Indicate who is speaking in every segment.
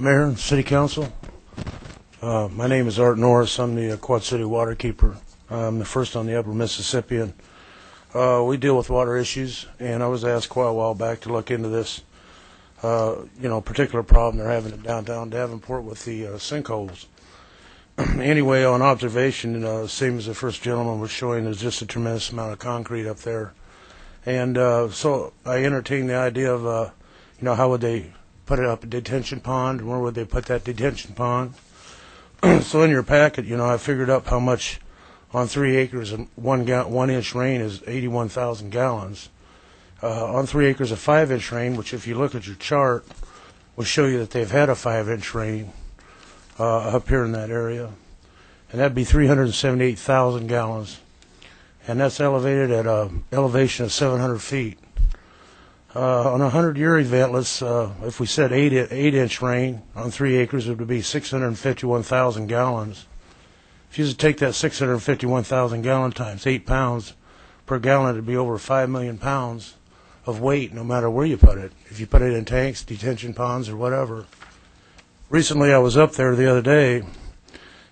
Speaker 1: Mayor and City Council. My name is Art Norris. I'm the Quad City Waterkeeper. I'm the first on the Upper Mississippi, and we deal with water issues. And I was asked quite a while back to look into this, particular problem they're having in downtown Davenport with the sinkholes. Anyway, on observation, it seems the first gentleman was showing there's just a tremendous amount of concrete up there, and so I entertained the idea of, how would they put it up a detention pond, and where would they put that detention pond? So in your packet, I figured up how much on 3 acres of 1 inch rain is 81,000 gallons. On 3 acres of 5 inch rain, which if you look at your chart, will show you that they've had a 5 inch rain up here in that area, and that'd be 378,000 gallons, and that's elevated at an elevation of 700 feet. On a 100-year event, if we said 8 inch rain on 3 acres, it would be 651,000 gallons. If you just take that 651,000 gallon times 8 pounds per gallon, it'd be over 5 million pounds of weight, no matter where you put it. If you put it in tanks, detention ponds, or whatever. Recently, I was up there the other day,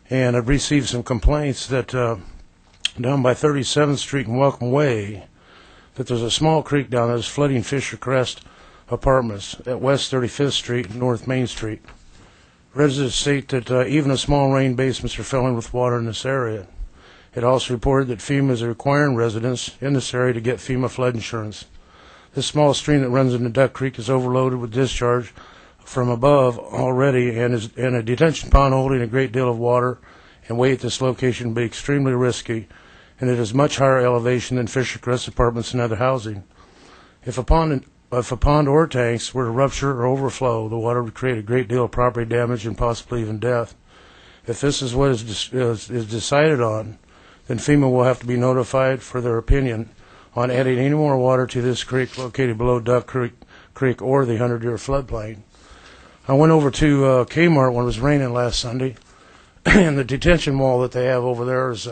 Speaker 1: and I've received some complaints that down by 37th Street and Welcome Way, that there's a small creek down there that's flooding Fisher Crest apartments at West 35th Street and North Main Street. Residents state that even a small rain basements are filling with water in this area. It also reported that FEMA is requiring residents in this area to get FEMA flood insurance. This small stream that runs into Duck Creek is overloaded with discharge from above already, and a detention pond holding a great deal of water and weight at this location would be extremely risky, and it is much higher elevation than Fisher Crest apartments and other housing. If a pond or tanks were to rupture or overflow, the water would create a great deal of property damage and possibly even death. If this is what is decided on, then FEMA will have to be notified for their opinion on adding any more water to this creek located below Duck Creek or the 100-year floodplain. I went over to Kmart when it was raining last Sunday, and the detention wall that they have over there is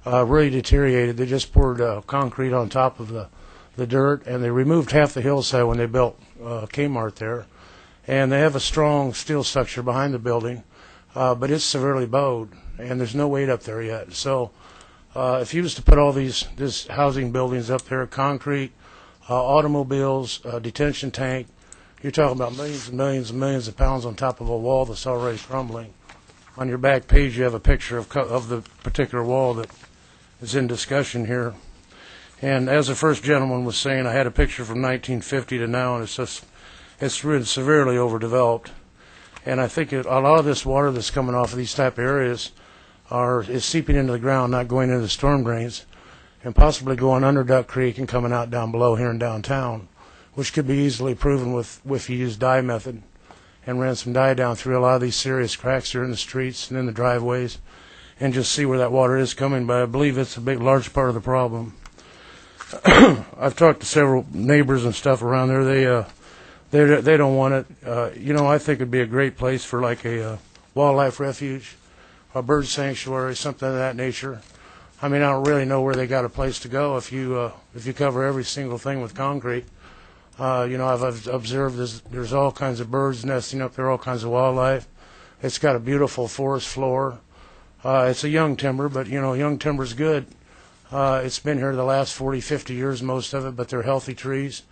Speaker 1: really deteriorated. They just poured concrete on top of the dirt, and they removed half the hillside when they built Kmart there. And they have a strong steel structure behind the building, but it's severely bowed, and there's no weight up there yet. So if you was to put all these housing buildings up there, concrete, automobiles, detention tank, you're talking about millions and millions and millions of pounds on top of a wall that's already crumbling. On your back page, you have a picture of the particular wall that is in discussion here. And as the first gentleman was saying, I had a picture from 1950 to now, and it's really severely overdeveloped. And I think a lot of this water that's coming off of these type of areas is seeping into the ground, not going into the storm drains, and possibly going under Duck Creek and coming out down below here in downtown, which could be easily proven if you use dye method and ran some dye down through a lot of these serious cracks here in the streets and in the driveways, and just see where that water is coming. But I believe it's a large part of the problem. I've talked to several neighbors and stuff around there. They don't want it. I think it'd be a great place for like a wildlife refuge, a bird sanctuary, something of that nature. I mean, I don't really know where they got a place to go if you cover every single thing with concrete. I've observed there's all kinds of birds nesting up there, all kinds of wildlife. It's got a beautiful forest floor. It's a young timber, but young timber's good. It's been here the last 40, 50 years, most of it, but they're healthy trees.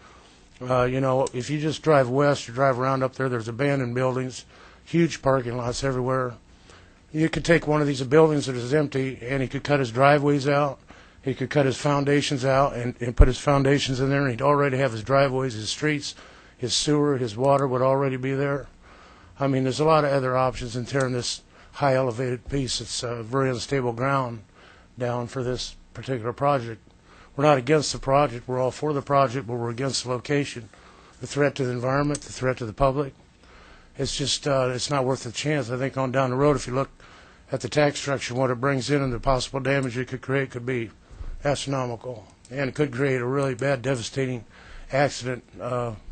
Speaker 1: If you just drive west or drive around up there, there's abandoned buildings, huge parking lots everywhere. You could take one of these buildings that is empty, and he could cut his driveways out. He could cut his foundations out and put his foundations in there, and he'd already have his driveways, his streets, his sewer, his water would already be there. I mean, there's a lot of other options in tearing this high elevated piece that's very unstable ground down for this particular project. We're not against the project. We're all for the project, but we're against the location, the threat to the environment, the threat to the public. It's just it's not worth the chance. I think on down the road, if you look at the tax structure, what it brings in and the possible damage it could create could be astronomical, and it could create a really bad, devastating accident.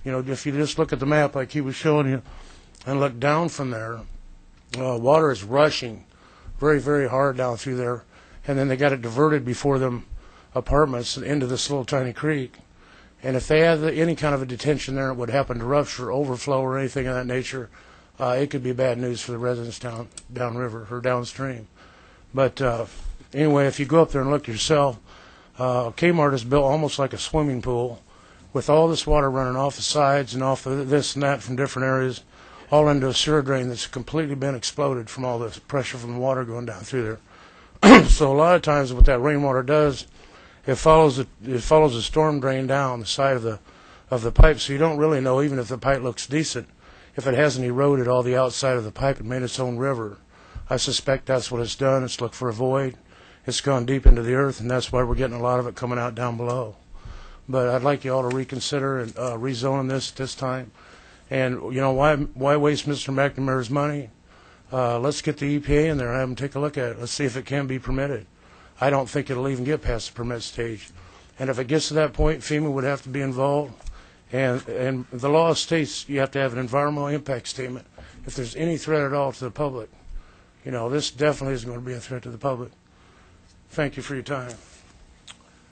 Speaker 1: If you just look at the map like he was showing you and look down from there, water is rushing very, very hard down through there, and then they got it diverted before them apartments into this little tiny creek. And if they had any kind of a detention there, it would happen to rupture, overflow, or anything of that nature, it could be bad news for the residents downriver or downstream. But anyway, if you go up there and look yourself, Kmart is built almost like a swimming pool, with all this water running off the sides and off of this and that from different areas, all into a sewer drain that's completely been exploded from all this pressure from the water going down through there. So a lot of times what that rainwater does, it follows a storm drain down the side of the pipe, so you don't really know, even if the pipe looks decent, if it hasn't eroded all the outside of the pipe and made its own river. I suspect that's what it's done. It's looked for a void. It's gone deep into the earth, and that's why we're getting a lot of it coming out down below. But I'd like you all to reconsider and rezoning this at this time. And, you know, why waste Mr. McNamara's money? Let's get the EPA in there and have them take a look at it. Let's see if it can be permitted. I don't think it'll even get past the permit stage. And if it gets to that point, FEMA would have to be involved. And the law states you have to have an environmental impact statement if there's any threat at all to the public. You know, this definitely isn't going to be a threat to the public. Thank you for your time.